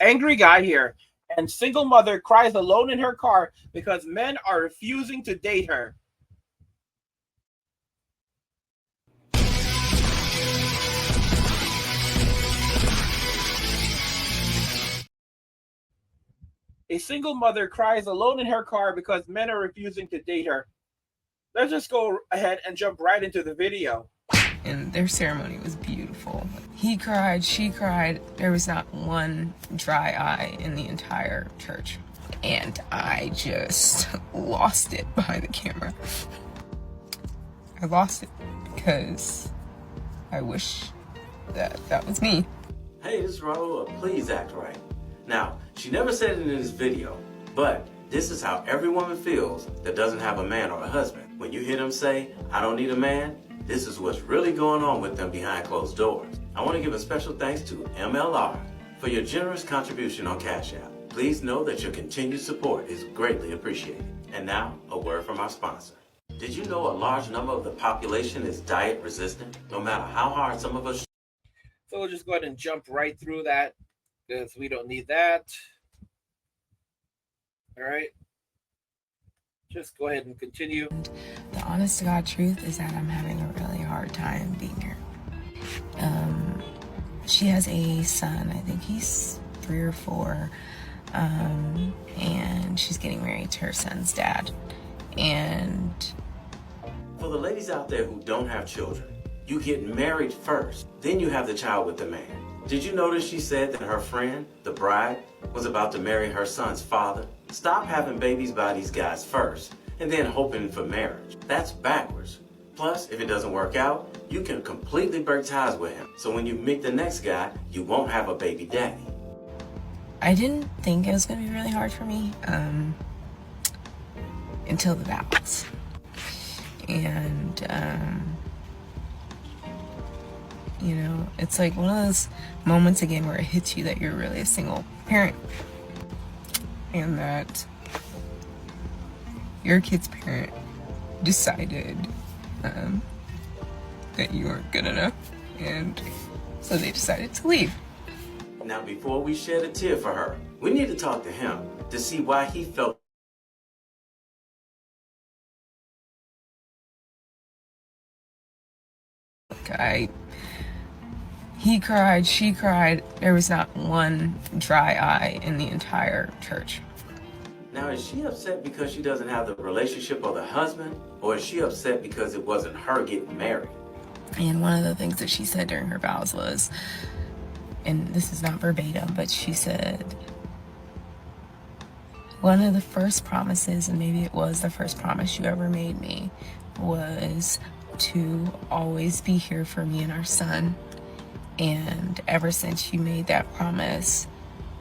angry guy here. And single mother cries alone in her car because men are refusing to date her. A single mother cries alone in her car because men are refusing to date her. Let's just go ahead and jump right into the video. And their ceremony was beautiful. He cried, she cried. There was not one dry eye in the entire church. And I just lost it behind the camera. I lost it because I wish that was me. Hey, this is Raul. Please act right. Now, she never said it in this video, but this is how every woman feels that doesn't have a man or a husband. When you hear them say, I don't need a man, this is what's really going on with them behind closed doors. I want to give a special thanks to MLR for your generous contribution on Cash App. Please know that your continued support is greatly appreciated. And now, a word from our sponsor. Did you know a large number of the population is diet resistant, no matter how hard some of us... So we'll just go ahead and jump right through that because we don't need that. All right. Just go ahead and continue. The honest to God truth is that I'm having a really hard time being here. She has a son, I think he's 3 or 4, and she's getting married to her son's dad. And for the ladies out there who don't have children, you get married first, then you have the child with the man. Did you notice she said that her friend, the bride, was about to marry her son's father? Stop having babies by these guys first, and then hoping for marriage. That's backwards. Plus, if it doesn't work out, you can completely break ties with him. So when you meet the next guy, you won't have a baby daddy. I didn't think it was going to be really hard for me until the vows. And, you know, it's like one of those moments again where it hits you that you're really a single parent. And that your kid's parent decided that you weren't good enough, and so they decided to leave. Now, before we shed a tear for her, we need to talk to him to see why he felt He cried, she cried. There was not one dry eye in the entire church. Now, is she upset because she doesn't have the relationship or the husband? Or is she upset because it wasn't her getting married? And one of the things that she said during her vows was, and this is not verbatim, but she said, one of the first promises, and maybe it was the first promise you ever made me, was to always be here for me and our son. And ever since you made that promise,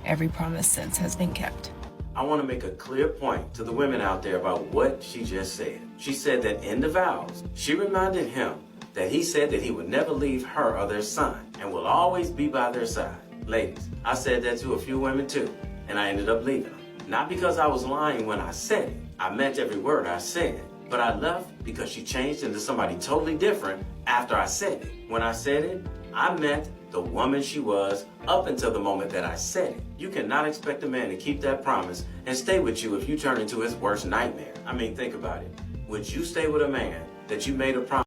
every promise since has been kept. I want to make a clear point to the women out there about what she just said. She said that in the vows, she reminded him that he said that he would never leave her or their son and will always be by their side. Ladies, I said that to a few women too, and I ended up leaving them. Not because I was lying when I said it. I meant every word I said. But I left because she changed into somebody totally different after I said it. When I said it, I meant the woman she was up until the moment that I said it. You cannot expect a man to keep that promise and stay with you if you turn into his worst nightmare. I mean, think about it. Would you stay with a man that you made a promise?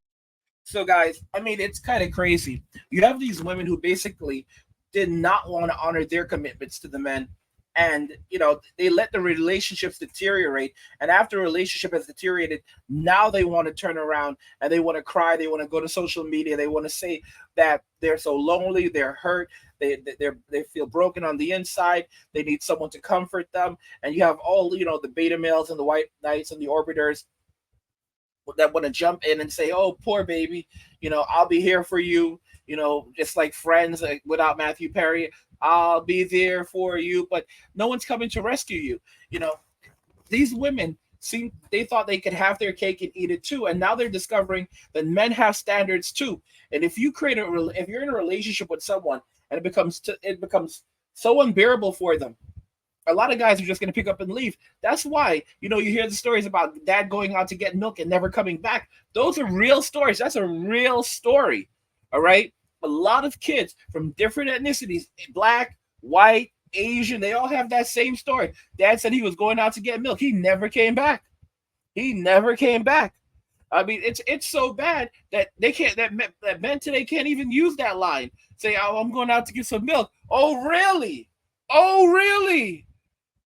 So, guys, I mean, it's kind of crazy. You have these women who basically did not want to honor their commitments to the men. And, you know, they let the relationships deteriorate. And after a relationship has deteriorated, now they want to turn around and they want to cry. They want to go to social media. They want to say that they're so lonely, they're hurt, they feel broken on the inside. They need someone to comfort them. And you have all, you know, the beta males and the white knights and the orbiters that want to jump in and say, oh, poor baby, you know, I'll be here for you. You know, just like Friends, like, without Matthew Perry, I'll be there for you, but no one's coming to rescue you. You know, these women they thought they could have their cake and eat it too, and now they're discovering that men have standards too. And if you if you're in a relationship with someone and it becomes so unbearable for them, a lot of guys are just going to pick up and leave. That's why, you know, you hear the stories about dad going out to get milk and never coming back. Those are real stories. That's a real story. All right. A lot of kids from different ethnicities, black, white, Asian, they all have that same story. Dad said he was going out to get milk. He never came back. He never came back. I mean, it's so bad that they can't that men today can't even use that line. Say, "Oh, I'm going out to get some milk." Oh, really? Oh, really?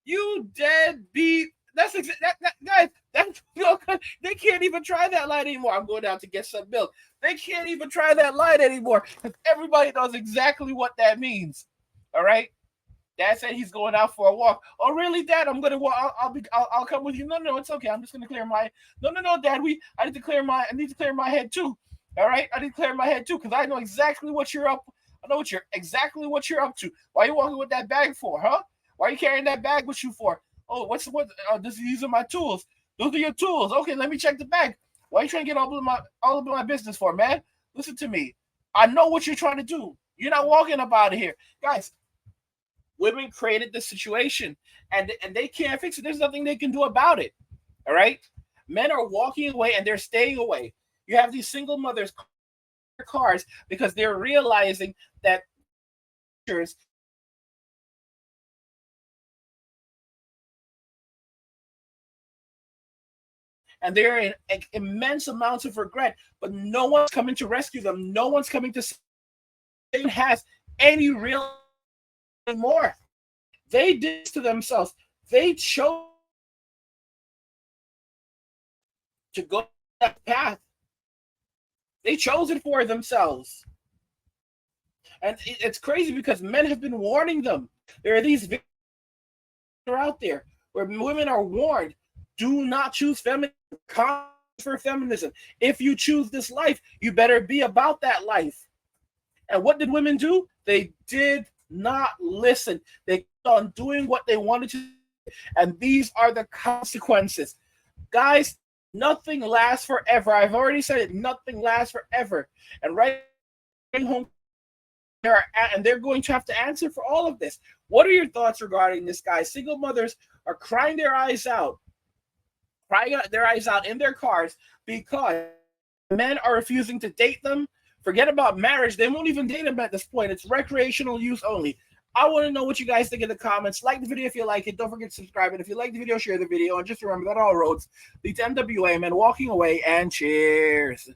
You deadbeat. That's that guys. That's they can't even try that line anymore. I'm going out to get some milk. They can't even try that line anymore because everybody knows exactly what that means. All right. Dad said he's going out for a walk. Oh, really, Dad? I'm gonna walk. I'll come with you. No, it's okay. I'm just gonna clear my. No, Dad. I need to clear my. I need to clear my head too. All right, I need to clear my head too because I know exactly what you're up. I know exactly what you're up to. Why are you walking with that bag for, huh? Why are you carrying that bag with you for? Oh, what? These are my tools. Those are your tools. Okay, let me check the bag. Why are you trying to get all of my business for, man? Listen to me. I know what you're trying to do. You're not walking up out of here, guys. Women created the situation, and they can't fix it. There's nothing they can do about it. All right, men are walking away and they're staying away. You have these single mothers cars because they're realizing that and they're in immense amounts of regret, but no one's coming to rescue them. No one's coming to say it has any real anymore. They did this to themselves. They chose to go that path. They chose it for themselves. And it's crazy because men have been warning them. There are these videos out there where women are warned, do not choose feminism, for feminism. If you choose this life, you better be about that life. And what did women do? They did not listen. They kept on doing what they wanted to do. And these are the consequences. Guys, nothing lasts forever. I've already said it. Nothing lasts forever. And right home, they're going to have to answer for all of this. What are your thoughts regarding this, guys? Single mothers are crying their eyes out in their cars because men are refusing to date them. Forget about marriage. They won't even date them at this point. It's recreational use only. I want to know what you guys think in the comments. Like the video if you like it. Don't forget to subscribe. And if you like the video, share the video. And just remember that all roads lead to MWA, men walking away. And cheers.